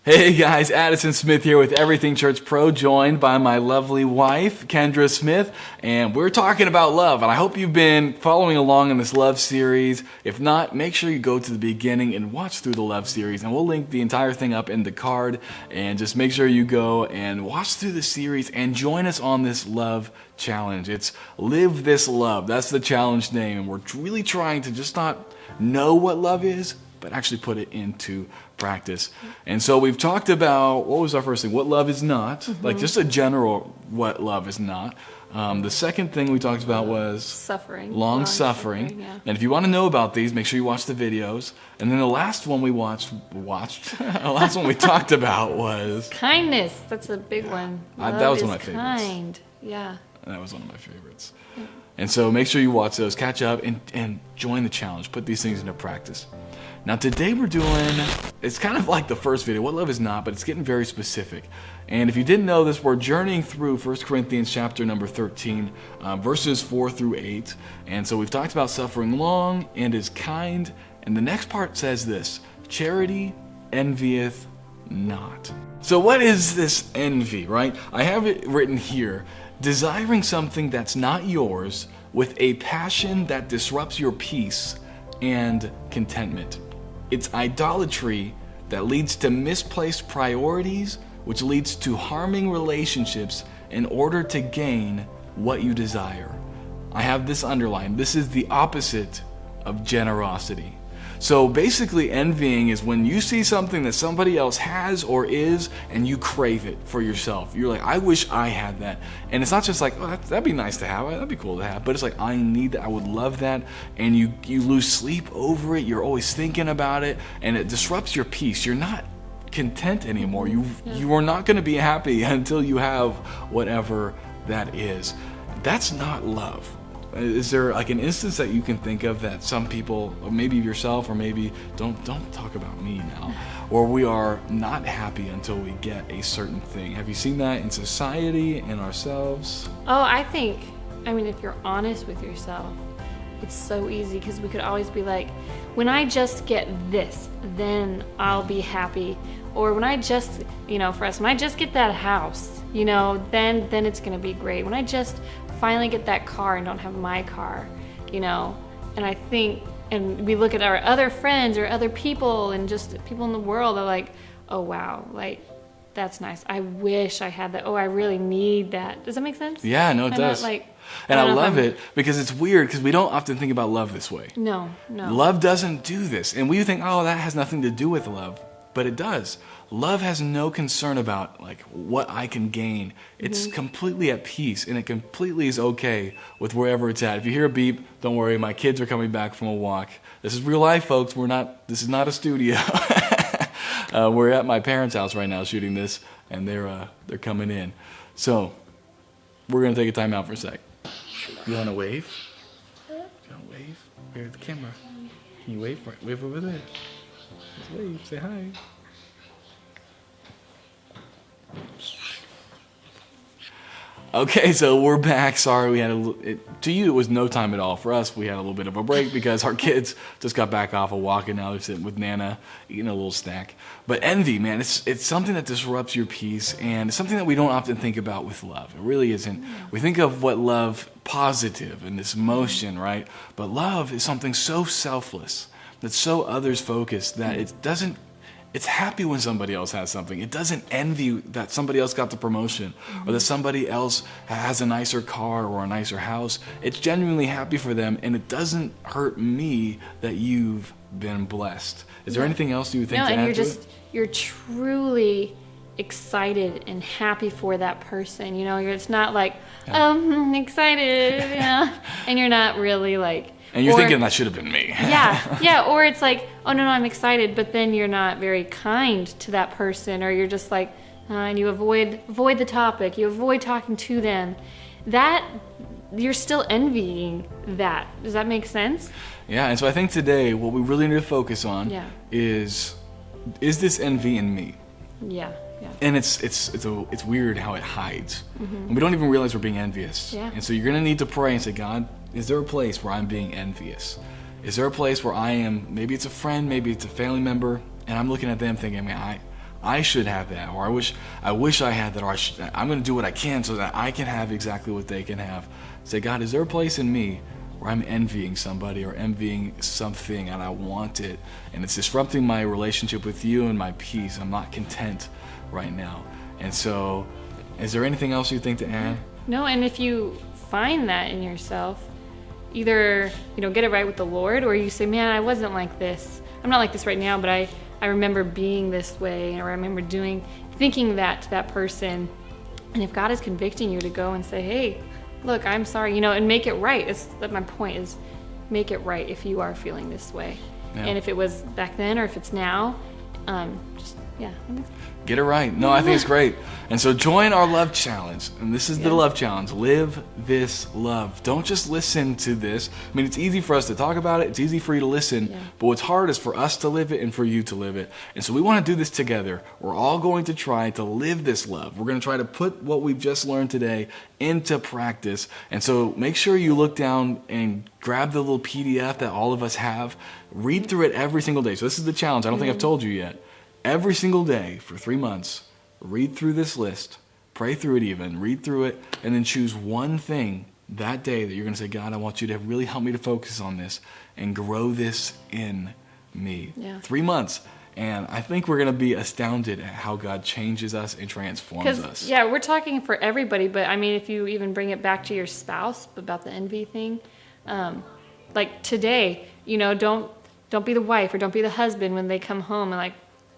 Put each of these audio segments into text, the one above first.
Hey guys, Addison Smith here with Everything Church Pro, joined by my lovely wife, Kendra Smith, and we're talking about love, and I hope you've been following along in this love series. If not, make sure you go to the beginning and watch through the love series, and we'll link the entire thing up in the card, and just make sure you go and watch through the series and join us on this love challenge. It's Live This Love. That's the challenge name, and we're really trying to just not know what love is, but actually put it into practice. And so we've talked about, what was our first thing? What love is not, like just a general what love is not. The second thing we talked about was suffering. Long suffering. Yeah. And if you want to know about these, make sure you watch the videos. And then the last one we the last one we talked about was kindness. That's a big one. That was one of my favorites. Kind. Yeah. That was one of my favorites. And so make sure you watch those, catch up, and join the challenge. Put these things into practice. Now today we're doing, it's kind of like the first video, what love is not, but it's getting very specific. And if you didn't know this, we're journeying through 1 Corinthians chapter number 13, verses 4 through 8. And so we've talked about suffering long and is kind. And the next part says this: charity envieth not. So what is this envy, right? I have it written here: desiring something that's not yours with a passion that disrupts your peace and contentment. It's idolatry that leads to misplaced priorities, which leads to harming relationships in order to gain what you desire. I have this underlined. This is the opposite of generosity. So basically, envying is when you see something that somebody else has or is, and you crave it for yourself. You're like, I wish I had that. And it's not just like, oh, that'd be nice to have, that'd be cool to have, but it's like, I need that, I would love that. And you lose sleep over it, you're always thinking about it, and it disrupts your peace. You're not content anymore. You are not gonna be happy until you have whatever that is. That's not love. Is there like an instance that you can think of that some people, or maybe yourself, or maybe don't talk about me now, or we are not happy until we get a certain thing? Have you seen that in society, in ourselves? Oh, I mean, if you're honest with yourself, it's so easy, because we could always be like, when I just get this, then I'll be happy. Or when I just, for us, when I just get that house, then it's gonna be great. When I just finally get that car and don't have my car, and I think, and we look at our other friends or other people and just people in the world are like, oh wow, like that's nice, I wish I had that, oh I really need that. Does that make sense? Yeah, no, it does. And I love it because it's weird, because we don't often think about love this way. No. Love doesn't do this, and we think, oh, that has nothing to do with love, but it does. Love has no concern about like what I can gain. It's completely at peace, and it completely is okay with wherever it's at. If you hear a beep, don't worry, my kids are coming back from a walk. This is real life, folks. This is not a studio. We're at my parents' house right now shooting this, and they're coming in. So we're gonna take a time out for a sec. You wanna wave? You wanna wave? Here at the camera. Can you wave? Wave over there. Just wave. Say hi. Okay, so we're back. Sorry, we had to you it was no time at all. For us, we had a little bit of a break because our kids just got back off of walking. Now they're sitting with Nana eating a little snack. But envy, man, it's something that disrupts your peace, and it's something that we don't often think about with love. It really isn't. We think of what love, positive and this emotion, right? But love is something so selfless, that's so others focused, that it's happy when somebody else has something. It doesn't envy that somebody else got the promotion or that somebody else has a nicer car or a nicer house. It's genuinely happy for them, and it doesn't hurt me that you've been blessed. Is there anything else you think to add to it? You're truly excited and happy for that person. It's not like, I'm excited, and you're not really like, and you're thinking that should have been me. yeah, or it's like, oh no, I'm excited, but then you're not very kind to that person, or you're just like, and you avoid the topic, you avoid talking to them. That, you're still envying that. Does that make sense? Yeah, and so I think today what we really need to focus on is this envy in me? Yeah. And it's weird how it hides. And we don't even realize we're being envious. Yeah. And so you're gonna need to pray and say, God, is there a place where I'm being envious? Is there a place where I am, maybe it's a friend, maybe it's a family member, and I'm looking at them thinking, man, I should have that, or I wish I had that, or I'm going to do what I can so that I can have exactly what they can have. Say, God, is there a place in me where I'm envying somebody or envying something and I want it, and it's disrupting my relationship with you and my peace? I'm not content right now. And so, is there anything else you think to add? No, and if you find that in yourself, either, get it right with the Lord, or you say, man, I wasn't like this. I'm not like this right now, but I remember being this way, or I remember thinking that to that person. And if God is convicting you to go and say, hey, look, I'm sorry, and make it right. That's my point, is make it right if you are feeling this way. Yeah. And if it was back then or if it's now, get it right. No, I think it's great. And so join our love challenge. And this is the love challenge. Live this love. Don't just listen to this. I mean, it's easy for us to talk about it. It's easy for you to listen. Yeah. But what's hard is for us to live it and for you to live it. And so we want to do this together. We're all going to try to live this love. We're going to try to put what we've just learned today into practice. And so make sure you look down and grab the little PDF that all of us have. Read through it every single day. So this is the challenge. I don't think I've told you yet. Every single day for 3 months, read through this list, pray through it even, read through it, and then choose one thing that day that you're going to say, God, I want you to really help me to focus on this and grow this in me. Yeah. 3 months. And I think we're going to be astounded at how God changes us and transforms us. Yeah, we're talking for everybody, but I mean, if you even bring it back to your spouse about the envy thing, like today, don't be the wife or don't be the husband when they come home and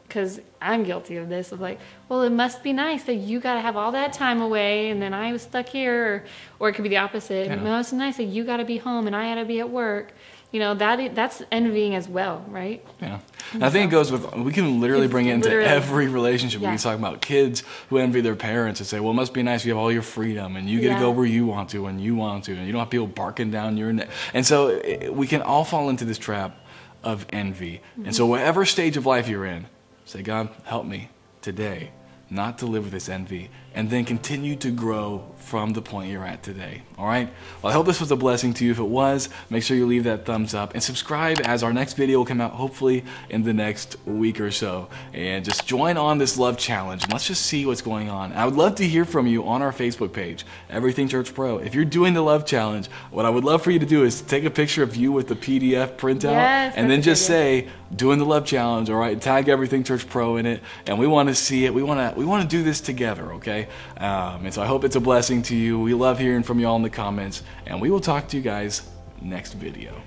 because I'm guilty of this, of well, it must be nice that you got to have all that time away and then I was stuck here, or it could be the opposite. Yeah. Well, it's nice that you got to be home and I got to be at work. That's envying as well, right? Yeah. And I think it goes with, we can literally bring it into every relationship. Yeah. We can talk about kids who envy their parents and say, well, it must be nice you have all your freedom and you get to go where you want to when you want to, and you don't have people barking down your neck. And so we can all fall into this trap of envy. Mm-hmm. And so whatever stage of life you're in, say, God, help me today not to live with this envy, and then continue to grow from the point you're at today. All right? Well, I hope this was a blessing to you. If it was, make sure you leave that thumbs up and subscribe, as our next video will come out hopefully in the next week or so. And just join on this love challenge and let's just see what's going on. I would love to hear from you on our Facebook page, Everything Church Pro. If you're doing the love challenge, what I would love for you to do is take a picture of you with the PDF printout, and then just say, doing the love challenge, all right? Tag Everything Church Pro in it, and we want to see it. We want to do this together, okay? And so I hope it's a blessing to you. We love hearing from you all in the comments, and we will talk to you guys next video.